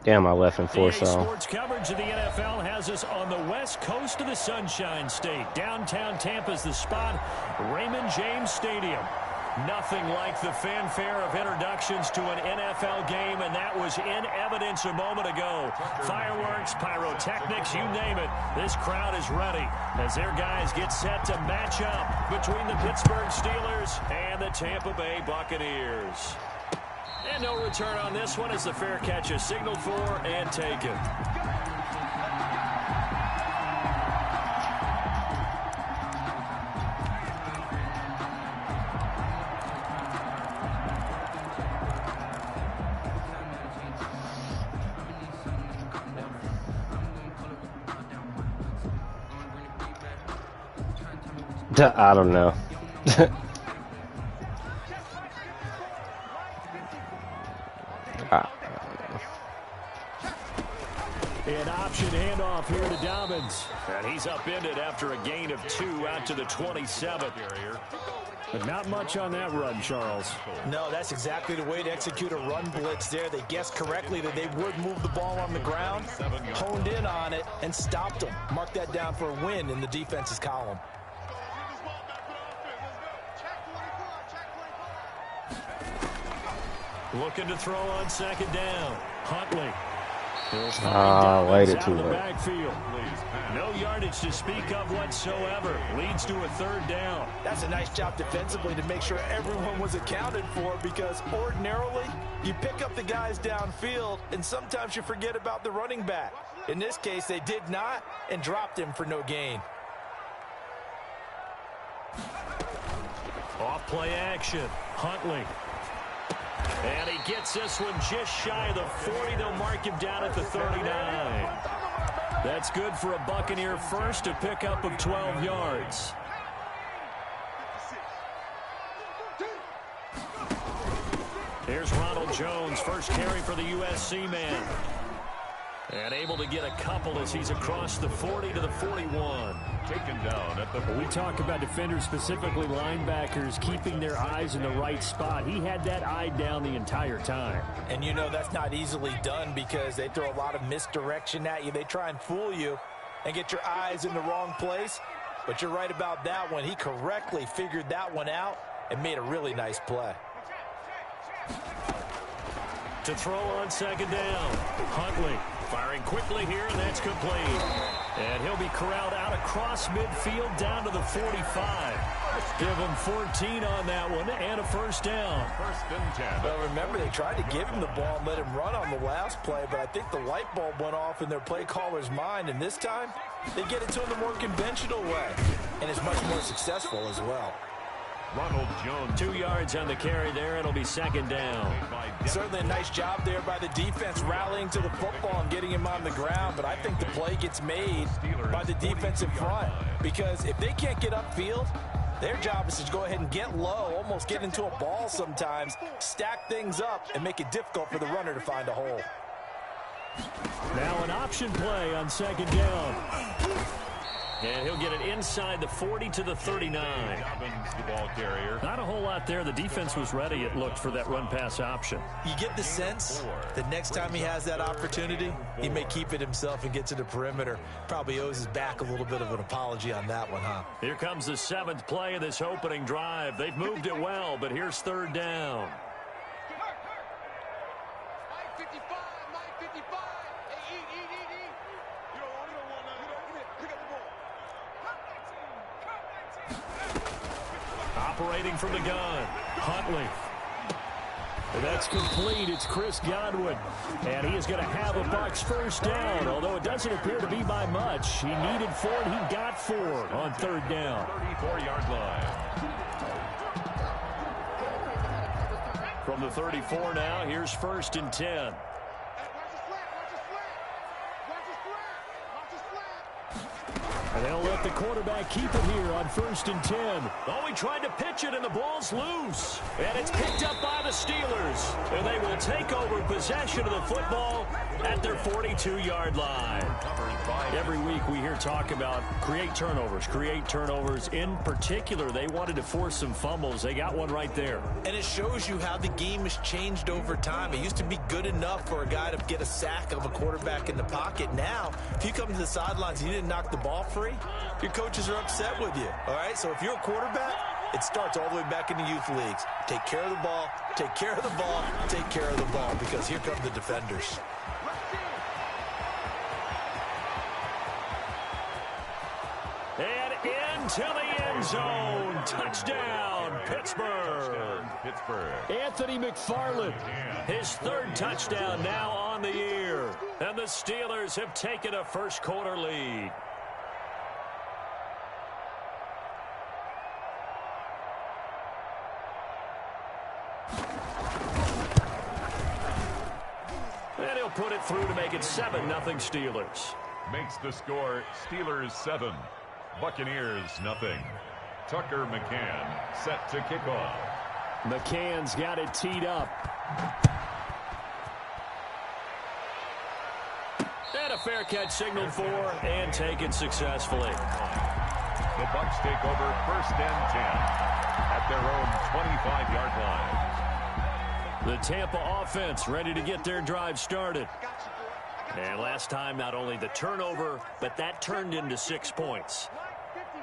Damn, I left in four, so. Sports coverage of the NFL has us on the west coast of the Sunshine State. Downtown Tampa's the spot, Raymond James Stadium. Nothing like the fanfare of introductions to an NFL game, and that was in evidence a moment ago. Fireworks, pyrotechnics, you name it. This crowd is ready as their guys get set to match up between the Pittsburgh Steelers and the Tampa Bay Buccaneers. And no return on this one as the fair catch is signaled for and taken. I don't know. An option handoff here to Dobbins. And he's upended after a gain of 2 out to the 27th. But not much on that run, Charles. No, that's exactly the way to execute a run blitz there. They guessed correctly that they would move the ball on the ground, honed in on it, and stopped them. Mark that down for a win in the defense's column. Looking to throw on second down. Huntley. Waited too late. Backfield. No yardage to speak of whatsoever. Leads to a third down. That's a nice job defensively to make sure everyone was accounted for, because ordinarily you pick up the guys downfield and sometimes you forget about the running back. In this case, they did not and dropped him for no gain. Off play action. Huntley. And he gets this one just shy of the 40. They'll mark him down at the 39. That's good for a Buccaneer first, to pick up of 12 yards. Here's Ronald Jones, first carry for the USC man. And able to get a couple as he's across the 40 to the 41. Taken down at the... We talk about defenders, specifically linebackers, keeping their eyes in the right spot. He had that eye down the entire time. And you know that's not easily done, because they throw a lot of misdirection at you. They try and fool you and get your eyes in the wrong place. But you're right about that one. He correctly figured that one out and made a really nice play. To throw on second down, Huntley firing quickly here, and that's complete. And he'll be corralled out across midfield down to the 45. Give him 14 on that one and a first down. First and 10. Well, remember, they tried to give him the ball and let him run on the last play, but I think the light bulb went off in their play caller's mind, and this time they get it to him the more conventional way, and it's much more successful as well. Ronald Jones. 2 yards on the carry there. It'll be second down. Certainly a nice job there by the defense, rallying to the football and getting him on the ground. But I think the play gets made by the defense in front, because if they can't get upfield, their job is to go ahead and get low, almost get into a ball sometimes, stack things up, and make it difficult for the runner to find a hole. Now an option play on second down. And he'll get it inside the 40 to the 39. The ball carrier. Not a whole lot there. The defense was ready, it looked, for that run-pass option. You get the sense that next time he has that opportunity, he may keep it himself and get to the perimeter. Probably owes his back a little bit of an apology on that one, huh? Here comes the 7th play of this opening drive. They've moved it well, but here's third down. Operating from the gun, Huntley. That's complete. It's Chris Godwin. And he is going to have a Bucs first down, although it doesn't appear to be by much. He needed 4, and he got 4 on third down. 34-yard line. From the 34 now, here's first and 10. And they'll let the quarterback keep it here on first and 10. Oh, he tried to pitch it, and the ball's loose. And it's picked up by the Steelers. And they will take over possession of the football at their 42-yard line. Every week we hear talk about create turnovers. In particular, they wanted to force some fumbles. They got one right there. And it shows you how the game has changed over time. It used to be good enough for a guy to get a sack of a quarterback in the pocket. Now, if you come to the sidelines and you didn't knock the ball free, your coaches are upset with you. All right, so if you're a quarterback, it starts all the way back in the youth leagues. Take care of the ball, take care of the ball, take care of the ball, because here come the defenders. And into the end zone. Touchdown, Pittsburgh. Anthony McFarland, his third touchdown now on the year. And the Steelers have taken a first-quarter lead. And he'll put it through to make it 7-0 Steelers. Makes the score Steelers 7. Buccaneers nothing. Tucker McCann set to kick off. McCann's got it teed up. And a fair catch signaled for and taken successfully. The Bucs take over 1st and 10 at their own 25-yard line. The Tampa offense ready to get their drive started. And last time, not only the turnover, but that turned into 6 points.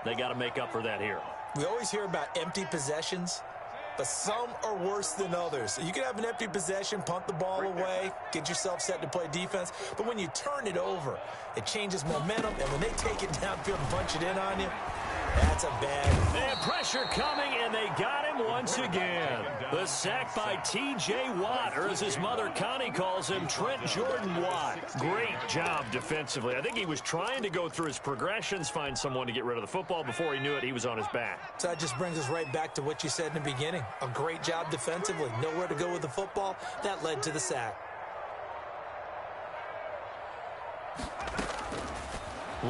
They got to make up for that here. We always hear about empty possessions, but some are worse than others. You can have an empty possession, punt the ball away, get yourself set to play defense, but when you turn it over, it changes momentum, and when they take it downfield and punch it in on you, that's a bad. And pressure coming, and they got him once again. The sack by T.J. Watt, or as his mother Connie calls him, Trent Jordan Watt. Great job defensively. I think he was trying to go through his progressions, find someone to get rid of the football. Before he knew it, he was on his back. So that just brings us right back to what you said in the beginning. A great job defensively. Nowhere to go with the football. That led to the sack.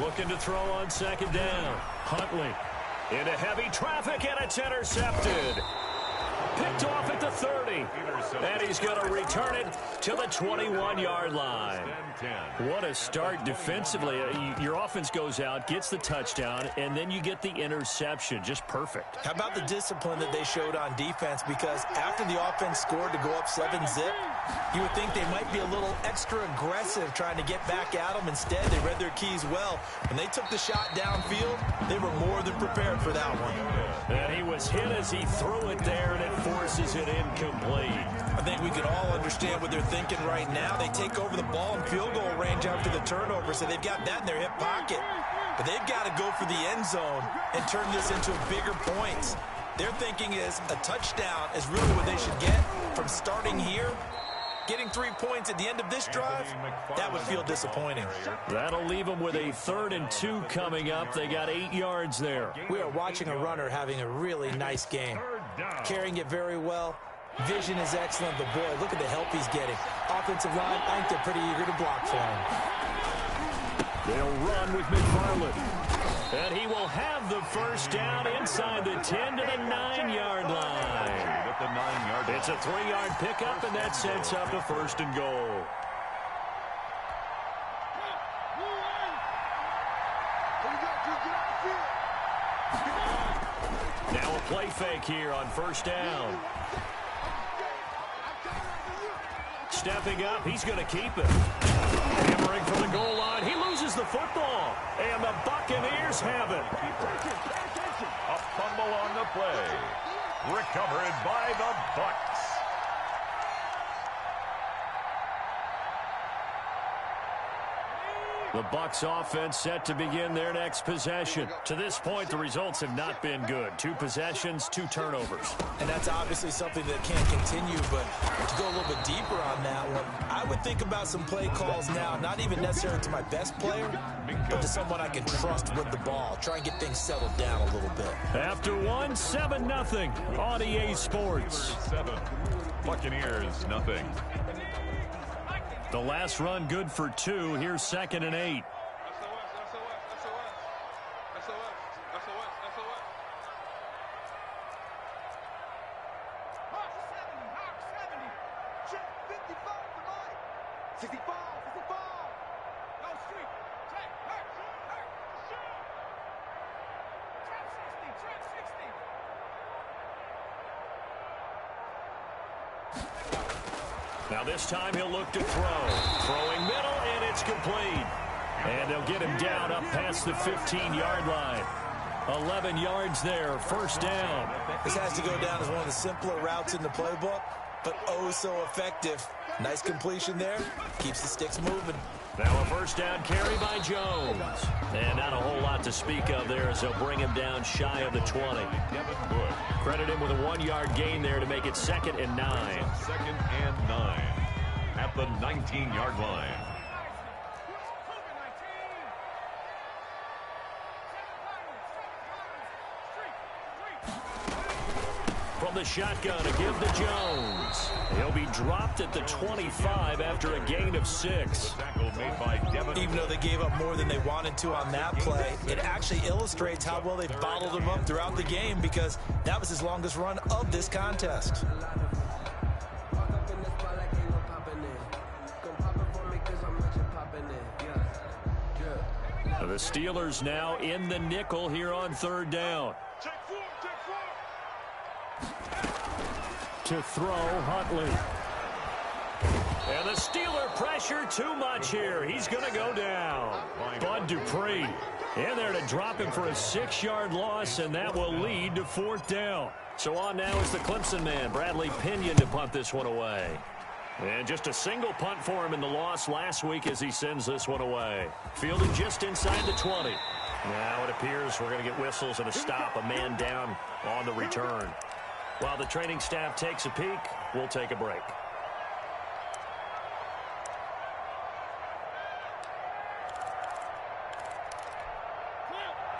Looking to throw on 2nd down. Huntley into heavy traffic, and it's intercepted. Picked off at the 30. And he's going to return it to the 21-yard line. What a start defensively. Your offense goes out, gets the touchdown, and then you get the interception. Just perfect. How about the discipline that they showed on defense? Because after the offense scored to go up 7-zip, you would think they might be a little extra aggressive trying to get back at them. Instead, they read their keys well. When they took the shot downfield, they were more than prepared for that one. And he was hit as he threw it there, and it forces it incomplete. I think we can all understand what they're thinking right now. They take over the ball in field goal range after the turnover, so they've got that in their hip pocket. But they've got to go for the end zone and turn this into bigger points. Their thinking is a touchdown is really what they should get from starting here. Getting 3 points at the end of this drive, that would feel disappointing. That'll leave them with a 3rd and 2 coming up. They got 8 yards there. We are watching a runner having a really nice game. Carrying it very well. Vision is excellent, but boy, look at the help he's getting. Offensive line, I think they're pretty eager to block for him. They'll run with McFarland. And he will have the first down inside the 10 to the 9-yard line. It's a 3-yard pickup, and that sets up a 1st and goal. Now a play fake here on 1st down. Stepping up, he's going to keep it. Hammering from the goal line. He loses the football. And the Buccaneers have it. A fumble on the play. Recovered by the Bucs. The Bucs offense set to begin their next possession. To this point, the results have not been good. 2 possessions, 2 turnovers. And that's obviously something that can't continue, but to go a little bit deeper on that one, I would think about some play calls now, not even necessarily to my best player, but to someone I can trust with the ball. Try and get things settled down a little bit. After 7-0 on EA Sports. 7. Buccaneers nothing. The last run good for 2. Here's 2nd and 8. Now this time he'll look to throw. Throwing middle, and it's complete. And they'll get him down up past the 15-yard line. 11 yards there, first down. This has to go down as one of the simpler routes in the playbook, but oh so effective. Nice completion there. Keeps the sticks moving. Now a first down carry by Jones. And not a whole lot to speak of there as they'll bring him down shy of the 20. Credit him with a 1-yard gain there to make it 2nd and 9. 2nd and 9 at the 19-yard line. From the shotgun, a give to Jones. He'll be dropped at the 25 after a gain of 6. Even though they gave up more than they wanted to on that play, it actually illustrates how well they bottled him up throughout the game, because that was his longest run of this contest. The Steelers now in the nickel here on 3rd down. To throw, Huntley. And the Steeler pressure too much here. He's going to go down. Bud Dupree in there to drop him for a 6-yard loss, and that will lead to 4th down. So on now is the Clemson man, Bradley Pinion, to punt this one away. And just a single punt for him in the loss last week as he sends this one away. Fielded just inside the 20. Now it appears we're going to get whistles and a stop, a man down on the return. While the training staff takes a peek, we'll take a break.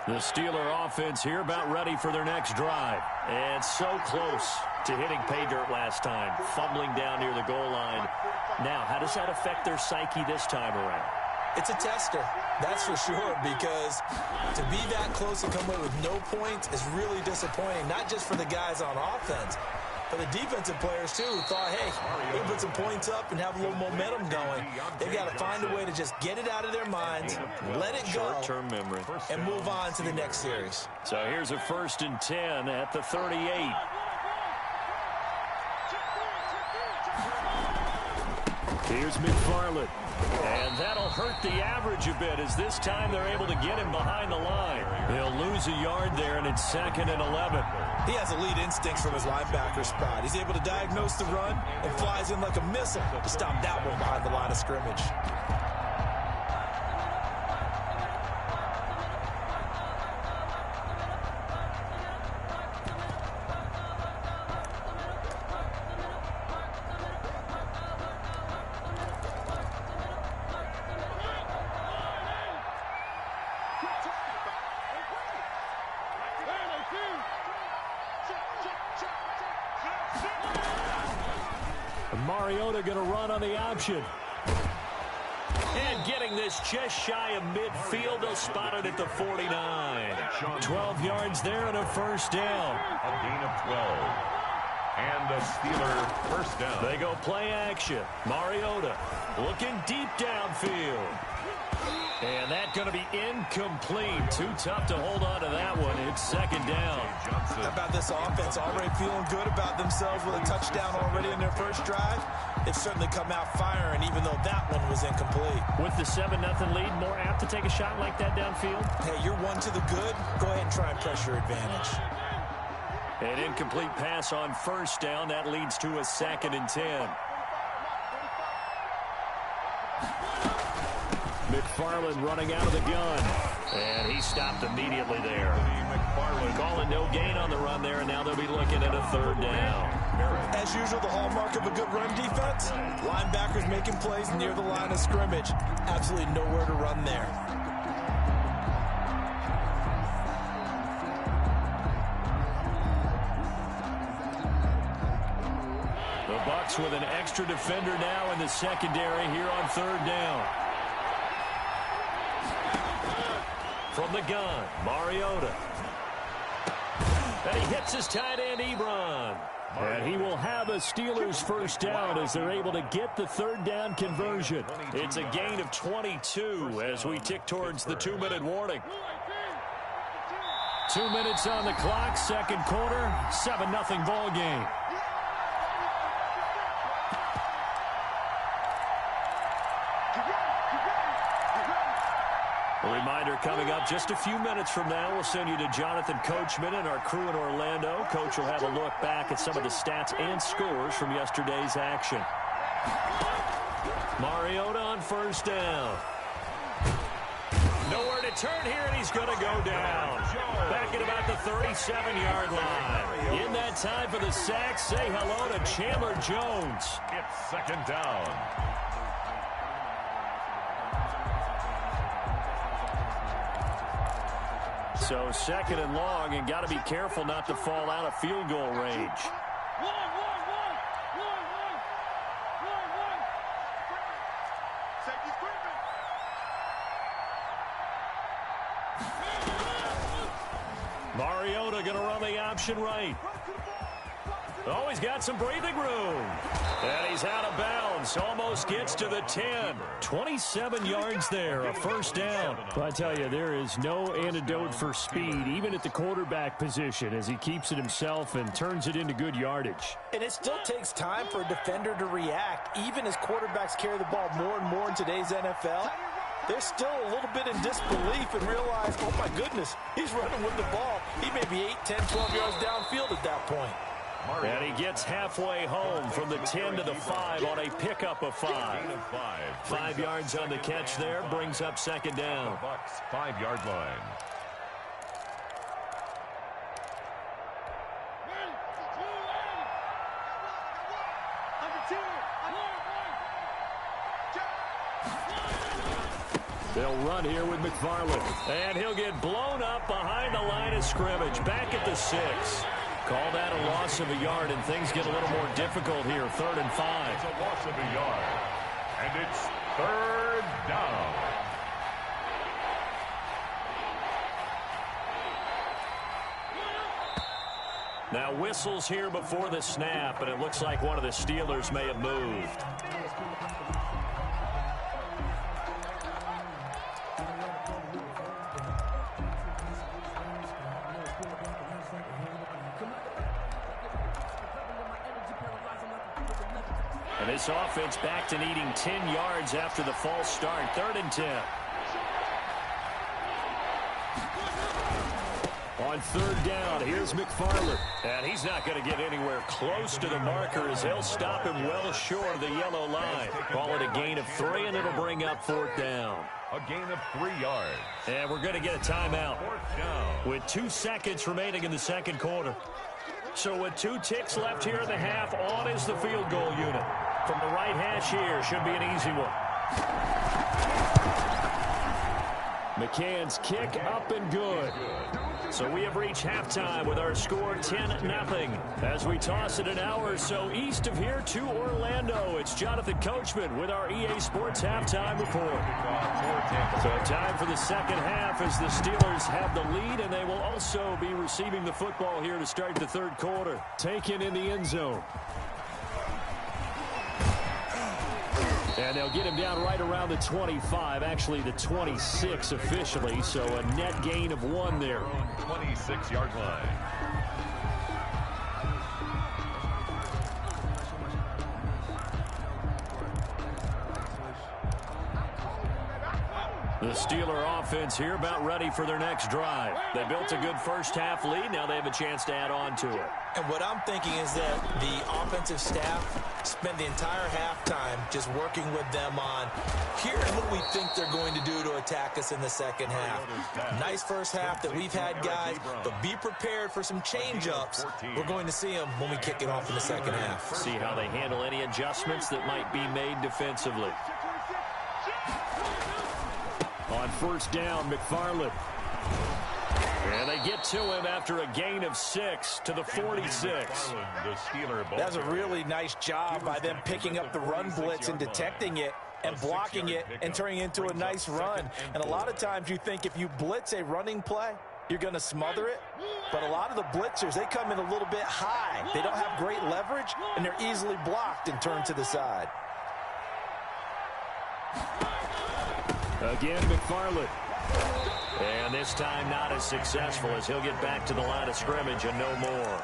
The Steeler offense here about ready for their next drive. And so close to hitting pay dirt last time, fumbling down near the goal line. Now, how does that affect their psyche this time around? It's a tester, that's for sure, because to be that close and come away with no points is really disappointing, not just for the guys on offense, but the defensive players, too, who thought, hey, we can put some points up and have a little momentum going. They've got to find a way to just get it out of their minds, let it go, short-term memory, and move on to the next series. So here's a 1st and 10 at the 38. Here's McFarland. And that'll hurt the average a bit, as this time they're able to get him behind the line. He'll lose a yard there, and it's 2nd and 11. He has elite instincts from his linebacker spot. He's able to diagnose the run and flies in like a missile to stop that one behind the line of scrimmage. Mariota going to run on the option. And getting this just shy of midfield, they'll spot it at the 49. 12 yards there and a 1st down. A gain of 12. And a Steeler 1st down. They go play action. Mariota looking deep downfield. And that's going to be incomplete. Too tough to hold on to that one. It's 2nd down. How about this offense? Already feeling good about themselves with a touchdown already in their first drive. They've certainly come out firing, even though that one was incomplete. With the 7-0 lead, more apt to take a shot like that downfield? Hey, you're one to the good. Go ahead and try and pressure advantage. An incomplete pass on 1st down. That leads to a 2nd and 10. McFarland running out of the gun. And he stopped immediately there. McFarland calling no gain on the run there, and now they'll be looking at a 3rd down. As usual, the hallmark of a good run defense, linebackers making plays near the line of scrimmage. Absolutely nowhere to run there. The Bucs with an extra defender now in the secondary here on 3rd down. From the gun, Mariota. And he hits his tight end, Ebron. And he will have a Steelers 1st down as they're able to get the 3rd down conversion. It's a gain of 22 as we tick towards the 2-minute warning. 2 minutes on the clock, second quarter, 7-0 ball game. A reminder coming up just a few minutes from now, we'll send you to Jonathan Coachman and our crew in Orlando. Coach will have a look back at some of the stats and scores from yesterday's action. Mariota on first down. Nowhere to turn here, and he's going to go down. Back at about the 37-yard line. In that time for the sack, say hello to Chandler Jones. It's second down. So second and long, and got to be careful not to fall out of field goal range. Mariota going to run the option right. Oh, he's got some breathing room. And he's out of bounds. Almost gets to the 10. 27 yards there, a first down. Well, I tell you, there is no antidote for speed, even at the quarterback position, as he keeps it himself and turns it into good yardage. And it still takes time for a defender to react, even as quarterbacks carry the ball more and more in today's NFL. They're still a little bit in disbelief and realize, oh, my goodness, he's running with the ball. He may be 8, 10, 12 yards downfield at that point. And he gets halfway home from the 10 to the 5 on a pickup of 5. 5 yards on the catch there, brings up second down. Bucs 5-yard line. They'll run here with McFarland. And he'll get blown up behind the line of scrimmage. Back at the 6. Called out a loss of a yard, and things get a little more difficult here. 3rd and 5. It's a loss of a yard. And it's third down. Now whistles here before the snap, and it looks like one of the Steelers may have moved. And this offense back to needing 10 yards after the false start. 3rd and 10. On 3rd down, here's McFarland. And he's not going to get anywhere close to the marker as they'll stop him well short of the yellow line. Call it a gain of 3, and it'll bring up 4th down. A gain of 3 yards. And we're going to get a timeout 4th down. with 2 seconds remaining in the second quarter. So with 2 ticks left here in the half, on is the field goal unit. From the right hash here, should be an easy one. McCann's kick up and good. So we have reached halftime with our score 10-0. As we toss it an hour or so east of here to Orlando, it's Jonathan Coachman with our EA Sports Halftime Report. So time for the second half as the Steelers have the lead, and they will also be receiving the football here to start the third quarter. Taken in the end zone. And they'll get him down right around the 25, actually the 26 officially, so a net gain of 1 there. 26-yard line. The Steeler offense here about ready for their next drive. They built a good first half lead. Now they have a chance to add on to it. And what I'm thinking is that the offensive staff spend the entire halftime just working with them on, here's what we think they're going to do to attack us in the second half. Nice first half that we've had, guys, but be prepared for some change-ups. We're going to see them when we kick it off in the second half. See how they handle any adjustments that might be made defensively. On first down, McFarland. And they get to him after a gain of 6 to the 46. That was a really nice job by them picking up the run blitz and detecting it and blocking it and turning it into a nice run. And a lot of times you think if you blitz a running play, you're going to smother it. But a lot of the blitzers, they come in a little bit high. They don't have great leverage, and they're easily blocked and turned to the side. Again, McFarland. And this time not as successful as he'll get back to the line of scrimmage and no more.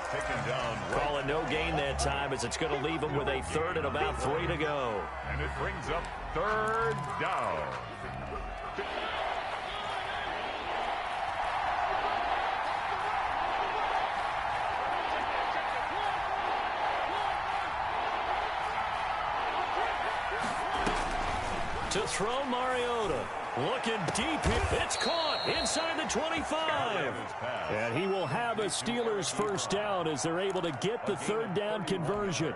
Call it no gain that time as it's going to leave him with a 3rd and about 3 to go. And it brings up 3rd down. To throw, Mariota. Looking deep here. It's caught inside the 25. And he will have a Steelers first down as they're able to get the 3rd down conversion.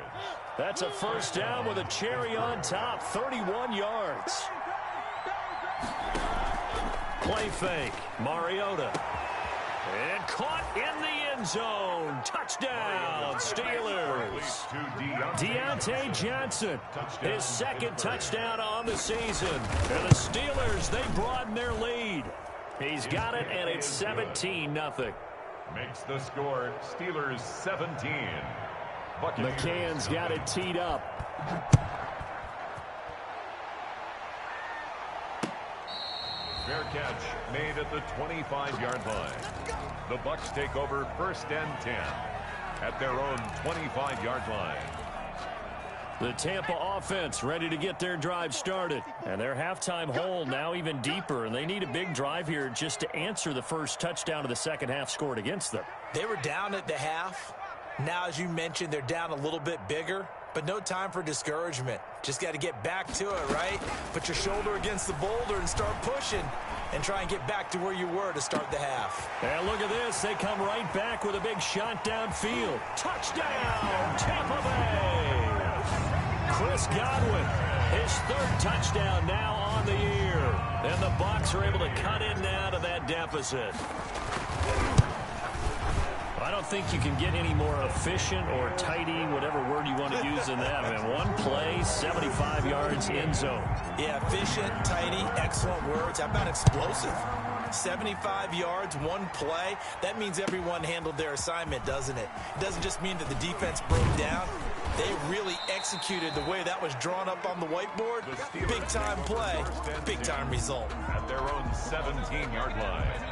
That's a first down with a cherry on top, 31 yards. Play fake, Mariota. And caught in the end zone. Touchdown, Steelers. Deontay Johnson, his 2nd touchdown on the season. And the Steelers, they broaden their lead. He's got it, and it's 17-0. Makes the score Steelers 17. Buccaneers. McCann's got it teed up. Fair catch made at the 25-yard line. The Bucs take over 1st and 10 at their own 25-yard line. The Tampa offense ready to get their drive started. And their halftime hole now even deeper. And they need a big drive here just to answer the first touchdown of the second half scored against them. They were down at the half. Now, as you mentioned, they're down a little bit bigger. But no time for discouragement. Just got to get back to it, right? Put your shoulder against the boulder and start pushing. And try and get back to where you were to start the half. And look at this. They come right back with a big shot downfield. Touchdown, Tampa Bay. Chris Godwin, his 3rd touchdown now on the year. And the Bucs are able to cut in now to that deficit. I don't think you can get any more efficient or tidy, whatever word you want to use in that. I mean, one play, 75 yards, end zone. Yeah, efficient, tidy, excellent words. How about explosive? 75 yards, one play. That means everyone handled their assignment, doesn't it? It doesn't just mean that the defense broke down. They really executed the way that was drawn up on the whiteboard. Big-time play, big-time result. At their own 17-yard line.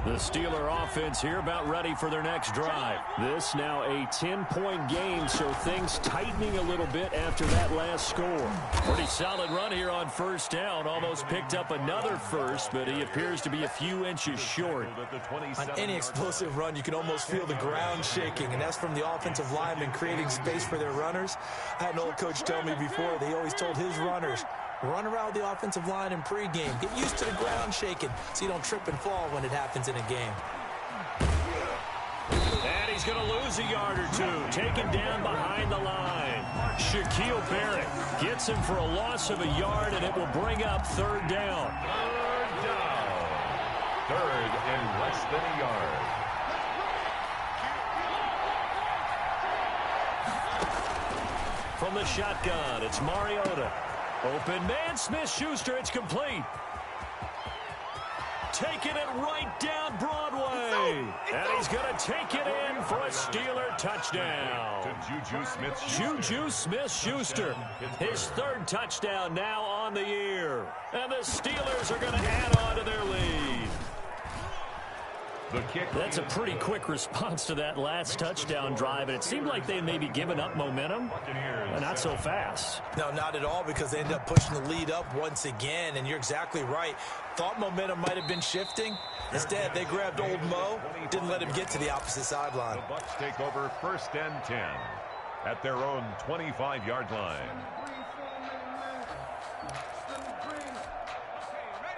The Steeler offense here about ready for their next drive. This now a 10-point game, so things tightening a little bit after that last score. Pretty solid run here on first down. Almost picked up another first, but he appears to be a few inches short. On any explosive run, you can almost feel the ground shaking, and that's from the offensive linemen creating space for their runners. I had an old coach tell me before, they always told his runners, run around the offensive line in pregame. Get used to the ground shaking so you don't trip and fall when it happens in a game. And he's going to lose a yard or two. Taken down behind the line. Shaquille Barrett gets him for a loss of a yard, and it will bring up 3rd down. 3rd down. 3rd and less than a yard. From the shotgun, it's Mariota. Open man, Smith-Schuster, it's complete. Taking it right down Broadway. And he's going to take it in for a Steeler touchdown. Juju Smith-Schuster, his 3rd touchdown now on the year. And the Steelers are going to add on to their lead. That's a pretty quick response to that last touchdown drive, and it seemed like they may be giving up momentum. Not so fast. No, not at all, because they ended up pushing the lead up once again, and you're exactly right. Thought momentum might have been shifting. Instead, they grabbed old Mo, didn't let him get to the opposite sideline. The Bucs take over 1st and 10 at their own 25-yard line.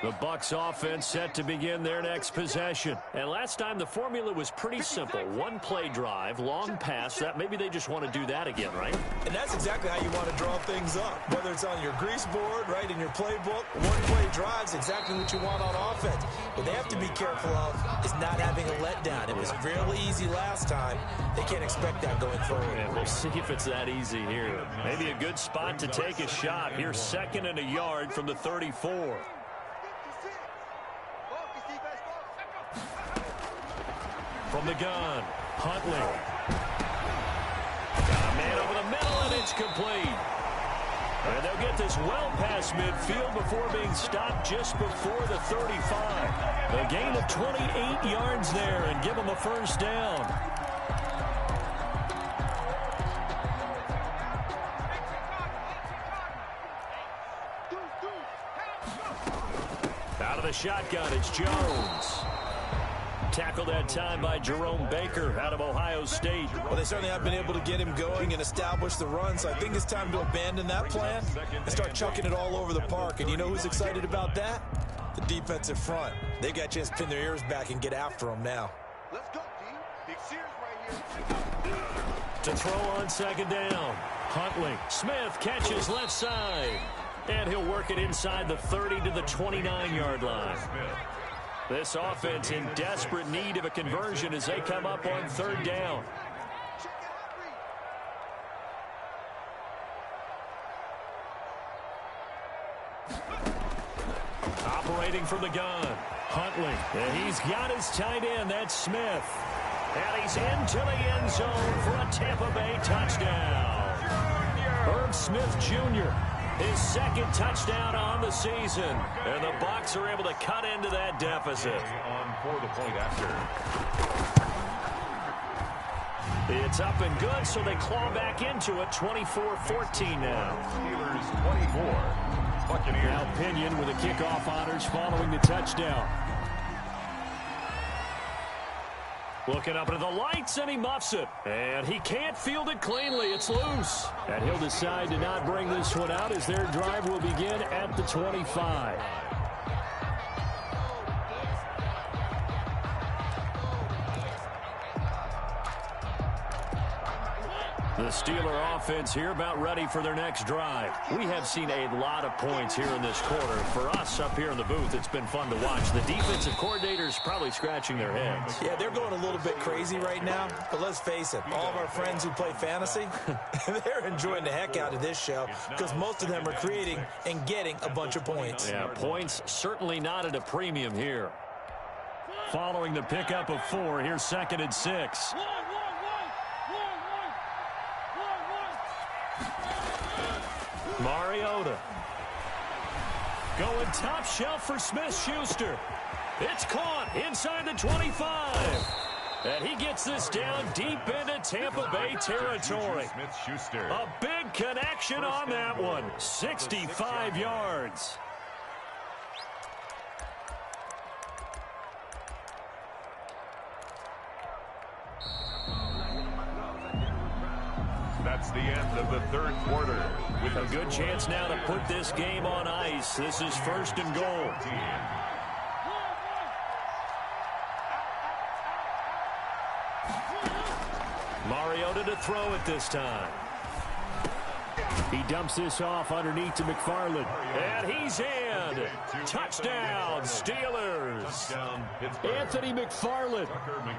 The Bucs offense set to begin their next possession. And last time the formula was pretty simple. One play drive, long pass. That maybe they just want to do that again, right? And that's exactly how you want to draw things up. Whether it's on your grease board, right, in your playbook, one play drive's exactly what you want on offense. What they have to be careful of is not having a letdown. It was really easy last time. They can't expect that going forward. And we'll see if it's that easy here. Maybe a good spot to take a shot. Here's 2nd and a yard from the 34. From the gun, Huntley. Got a man over the middle, and it's complete. And they'll get this well past midfield before being stopped just before the 35. A gain of 28 yards there and give them a first down. Out of the shotgun, it's Jones. Tackled that time by Jerome Baker out of Ohio State. Well, they certainly have been able to get him going and establish the run, so I think it's time to abandon that plan and start chucking it all over the park. And you know who's excited about that? The defensive front. They got a chance to pin their ears back and get after him now. Let's go, D. Big Sears right here. To throw on second down. Huntley. Smith catches left side. And he'll work it inside the 30 to the 29-yard line. This offense in desperate need of a conversion as they come up on third down. Operating from the gun. Huntley. And he's got his tight end. That's Smith. And he's into the end zone for a Tampa Bay touchdown. Herb Smith Jr., his second touchdown on the season. And the Bucs are able to cut into that deficit. On for the point after. It's up and good, so they claw back into it. 24-14 now. Steelers 24. Buccaneers. Now Pinion with the kickoff honors following the touchdown. Looking up into the lights, and he muffs it. And he can't field it cleanly. It's loose. And he'll decide to not bring this one out as their drive will begin at the 25. The Steeler offense here about ready for their next drive. We have seen a lot of points here in this quarter. For us up here in the booth, it's been fun to watch. The defensive coordinators probably scratching their heads. Yeah, they're going a little bit crazy right now. But let's face it, all of our friends who play fantasy, they're enjoying the heck out of this show because most of them are creating and getting a bunch of points. Yeah, points certainly not at a premium here. Following the pickup of 4, here's 2nd and 6. Mariota. Going top shelf for Smith-Schuster. It's caught inside the 25. And he gets this down deep into Tampa Bay territory. Smith-Schuster. A big connection on that one. 65 yards. That's the end of the third quarter. With a good chance now to put this game on ice. This is 1st and goal. Mariota to throw it this time. He dumps this off underneath to McFarland. And he's in. Touchdown, Steelers. Anthony McFarland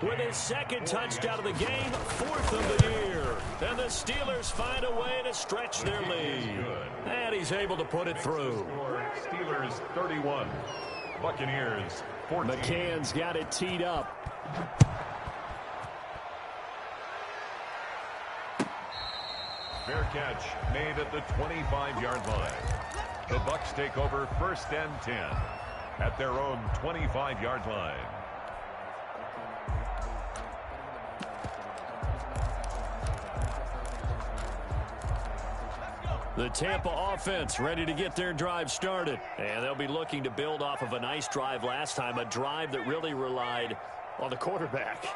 with his 2nd touchdown of the game, 4th of the year. And the Steelers find a way to stretch their lead. And he's able to put it through. Steelers 31. Buccaneers 14. McCann's got it teed up. Fair catch made at the 25-yard line. The Bucs take over 1st and 10 at their own 25-yard line. The Tampa offense ready to get their drive started. And they'll be looking to build off of a nice drive last time, a drive that really relied on the quarterback.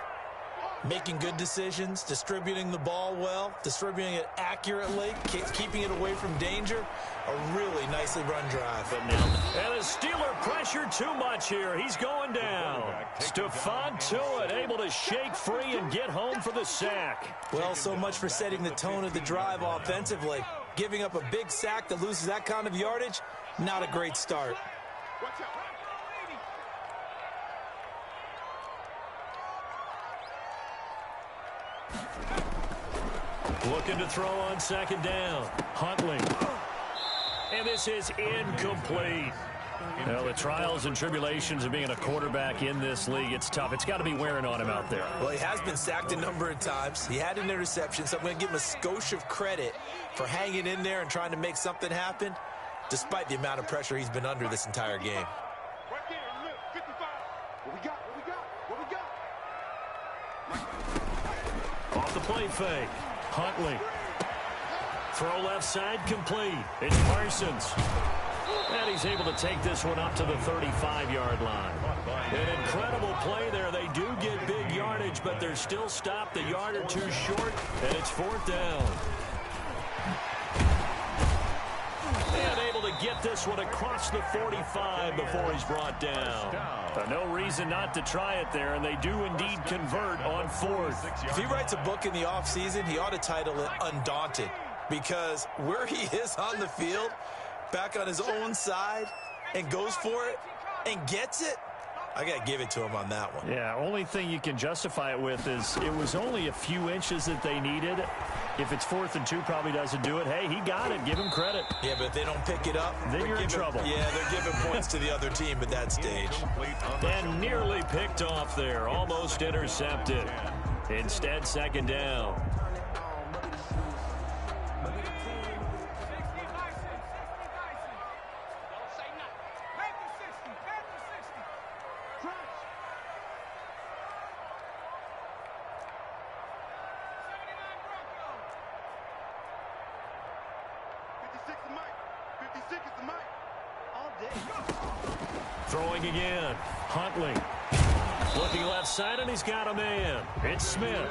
Making good decisions, distributing the ball well, distributing it accurately, keeping it away from danger. A really nicely run drive. And the Steeler pressure too much here. He's going down. Stephon Tuitt able to shake free and get home for the sack. Well, so much for setting the tone of the drive offensively. Giving up a big sack that loses that kind of yardage, not a great start. Looking to throw on 2nd down. Huntley. And this is incomplete. Well, the trials and tribulations of being a quarterback in this league, it's tough. It's got to be wearing on him out there. Well, he has been sacked a number of times. He had an interception, so I'm going to give him a skosh of credit for hanging in there and trying to make something happen, despite the amount of pressure he's been under this entire game. Right there, look, 55. What we got? What we got? Off the play fake. Huntley. Throw left side complete. It's Parsons. And he's able to take this one up to the 35-yard line. An incredible play there. They do get big yardage, but they're still stopped a yard or two short, and it's 4th down. And able to get this one across the 45 before he's brought down. No reason not to try it there, and they do indeed convert on 4th. If he writes a book in the offseason, he ought to title it Undaunted, because where he is on the field, back on his own side, and goes for it and gets it, I got to give it to him on that one. Yeah, only thing you can justify it with is it was only a few inches that they needed. If it's 4th and 2, probably doesn't do it. Hey, he got it. Give him credit. Yeah, but if they don't pick it up, then you're in trouble. Yeah, they're giving points to the other team at that stage. And nearly picked off there. Almost intercepted. Instead, 2nd down. Throwing again. Huntley. Looking left side, and he's got a man. It's Smith.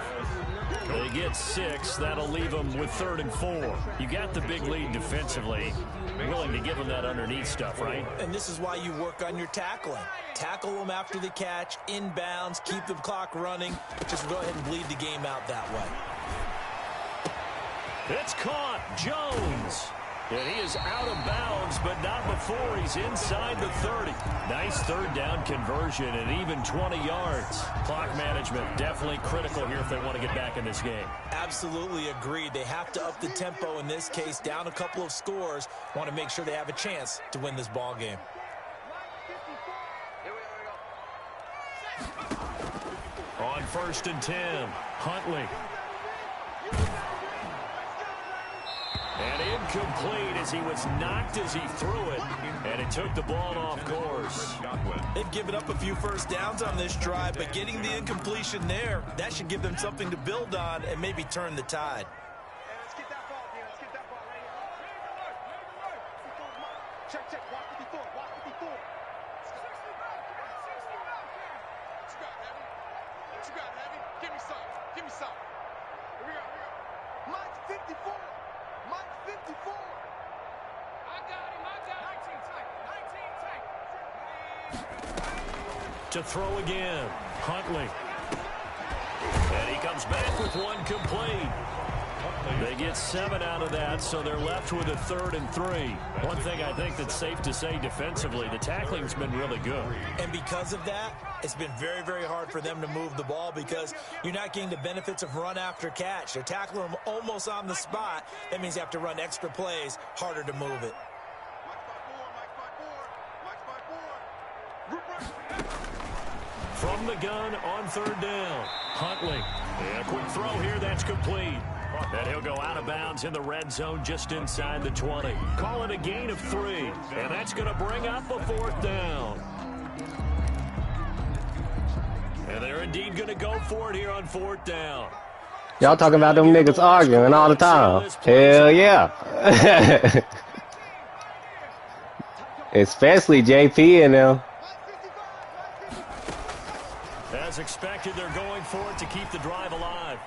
They get 6. That'll leave them with 3rd and 4. You got the big lead defensively. Willing to give them that underneath stuff, right? And this is why you work on your tackling. Tackle them after the catch, inbounds, keep the clock running. Just go ahead and bleed the game out that way. It's caught. Jones. And he is out of bounds, but not before he's inside the 30. Nice 3rd down conversion and even 20 yards. Clock management definitely critical here if they want to get back in this game. Absolutely agreed. They have to up the tempo in this case, down a couple of scores. Want to make sure they have a chance to win this ball game. On 1st and 10, Huntley. And incomplete as he was knocked as he threw it. And it took the ball off course. They've given up a few first downs on this drive, but getting the incompletion there, that should give them something to build on and maybe turn the tide. Let's get that ball, man. Let's get that ball right here. Check, check. Watch 54. Watch 54. What you got, Heavy? Give me some. Give me some. Here we go. Mike's 54. Mike 54. I got him. 19 tank. To throw again. Huntley. And he comes back with one complete. They get 7 out of that, so they're left with a 3rd and 3. One thing I think that's safe to say defensively, the tackling's been really good. And because of that, it's been very, very hard for them to move the ball because you're not getting the benefits of run after catch. They're tackling them almost on the spot. That means you have to run extra plays, harder to move it. From the gun on 3rd down, Huntley. And a quick throw here, that's complete. And he'll go out of bounds in the red zone just inside the 20. Call it a gain of 3. And that's going to bring up a 4th down. And they're indeed going to go for it here on 4th down. Y'all talking about them niggas arguing all the time. Hell yeah. Especially JP and them. As expected, they're going for it to keep the drive alive.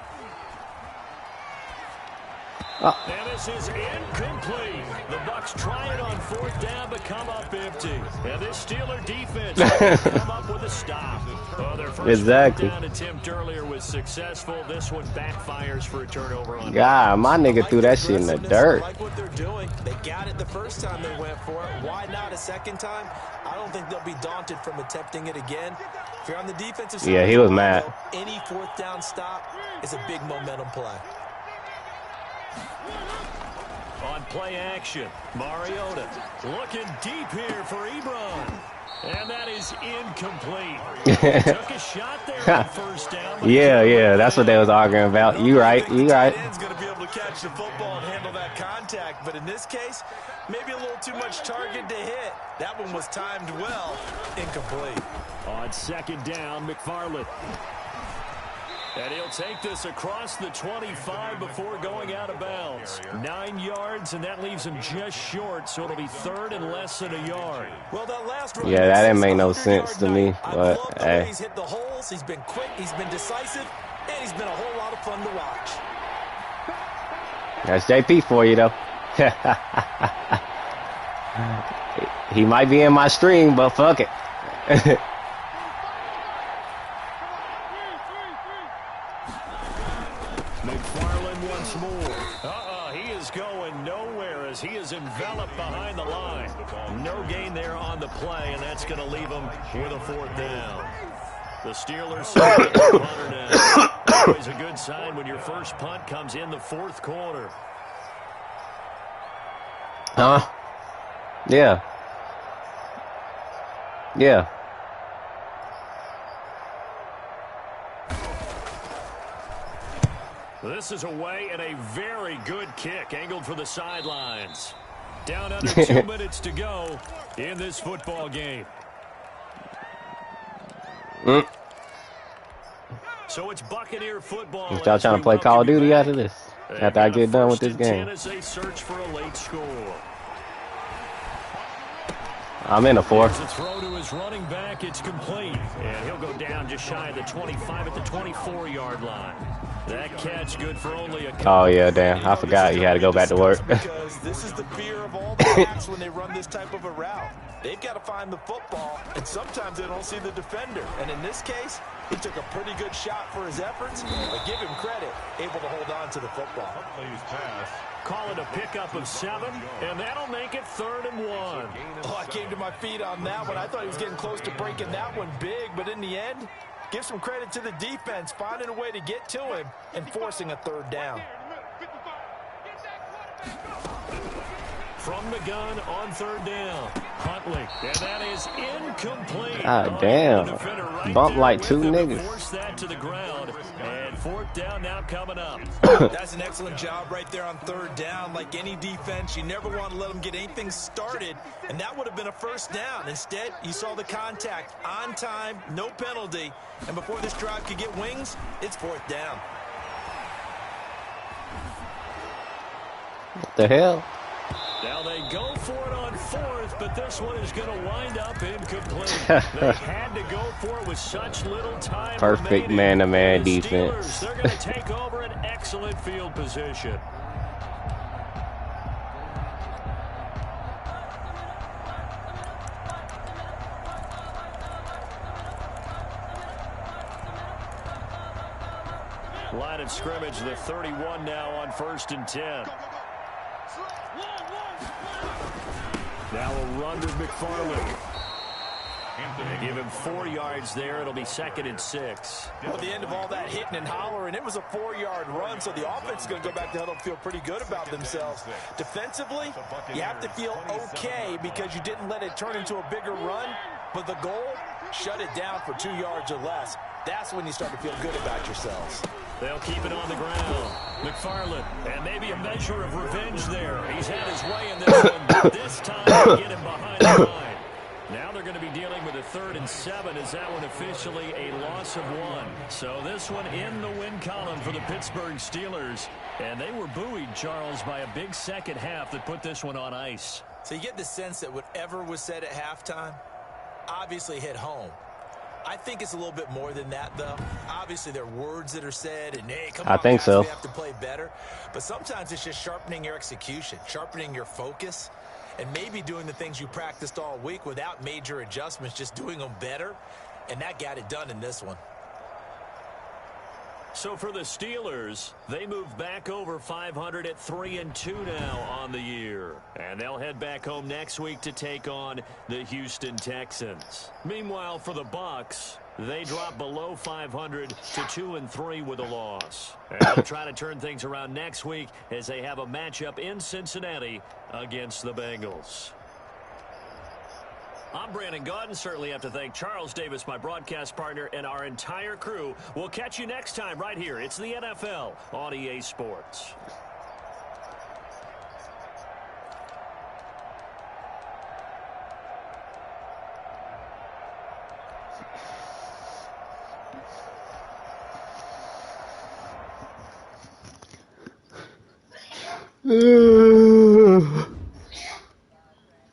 And this is incomplete. The Bucs try it on 4th down, but come up empty. And this Steeler defense come up with a stop. Well, their first 4th down attempt earlier was successful. This one backfires for a turnover on. God, my nigga threw that shit in the dirt. Like what they're doing. They got it the first time they went for it. Why not a second time? I don't think they'll be daunted from attempting it again. If you're on the defensive side, yeah, he was mad. Any 4th down stop is a big momentum play. On play action, Mariota looking deep here for Ebron. And that is incomplete. Took a shot there on first down. Yeah, that's what they was arguing about. You right. Going to be able to catch the football and handle that contact, but in this case, maybe a little too much target to hit. That one was timed well. Incomplete. On second down, McFarland. And he'll take this across the 25 before going out of bounds. 9 yards, and that leaves him just short, so it'll be third and less than a yard. Well, that last yeah, that didn't make no sense to me. But hey, he's hit the holes. He's been quick. He's been decisive, and he's been a whole lot of fun to watch. That's JP for you, though. He might be in my stream, but fuck it. McFarland once more. He is going nowhere as he is enveloped behind the line. No gain there on the play, and that's going to leave him with a fourth down. The Steelers set the punter now. Always a good sign when your first punt comes in the fourth quarter. Huh? Yeah. Yeah. This is away and a very good kick angled for the sidelines. Down under 2 minutes to go in this football game. So it's Buccaneer football. Y'all trying to play Call of Duty after this? After I get done with this game. They search for a late score. I'm in a 4. There's a throw to his running back. It's complete. And he'll go down just shy of the 25 at the 24-yard line. That catch good for only a couple. Oh, yeah, damn. I forgot you had to go back to work. Because this is the fear of all the backs when they run this type of a route. They've got to find the football, and sometimes they don't see the defender. And in this case, he took a pretty good shot for his efforts, but give him credit, able to hold on to the football. Call it a pickup of 7, and that'll make it 3rd and 1. Oh, I came to my feet on that one. I thought he was getting close to breaking that one big, but in the end, give some credit to the defense, finding a way to get to him and forcing a 3rd down. From the gun on 3rd down, Huntley, and that is incomplete. God damn. Bump like 2 niggas. Force that to the ground, and 4th down now coming up. That's an excellent job right there on 3rd down. Like any defense, you never want to let them get anything started, and that would have been a 1st down. Instead, you saw the contact on time, no penalty, and before this drive could get wings, it's 4th down. What the hell? Now they go for it on 4th, but this one is going to wind up incomplete. They had to go for it with such little time. Perfect man-to-man defense. They're going to take over an excellent field position. Line of scrimmage, the 31 now on 1st and 10. Now a run with McFarland. They give him 4 yards there. It'll be 2nd and 6. Well, at the end of all that hitting and hollering, it was a 4-yard run, so the offense is going to go back to huddle and feel pretty good about themselves. Defensively, you have to feel okay because you didn't let it turn into a bigger run, but the goal, shut it down for 2 yards or less. That's when you start to feel good about yourselves. They'll keep it on the ground. McFarland, and maybe a measure of revenge there. He's had his way in this one, but this time they get him behind the line. Now they're going to be dealing with a 3rd and 7 as that one officially a loss of 1. So this one in the win column for the Pittsburgh Steelers. And they were buoyed, Charles, by a big second half that put this one on ice. So you get the sense that whatever was said at halftime obviously hit home. I think it's a little bit more than that, though. Obviously, there are words that are said, and hey, come on, I think guys, so. we have to play better. But sometimes it's just sharpening your execution, sharpening your focus, and maybe doing the things you practiced all week without major adjustments, just doing them better. And that got it done in this one. So for the Steelers, they move back over 500 at 3-2 now on the year. And they'll head back home next week to take on the Houston Texans. Meanwhile, for the Bucs, They drop below 500 to 2-3 with a loss. And they'll try to turn things around next week as they have a matchup in Cincinnati against the Bengals. I'm Brandon Gaudin. Certainly have to thank Charles Davis, my broadcast partner, and our entire crew. We'll catch you next time right here. It's the NFL on EA Sports. Mm.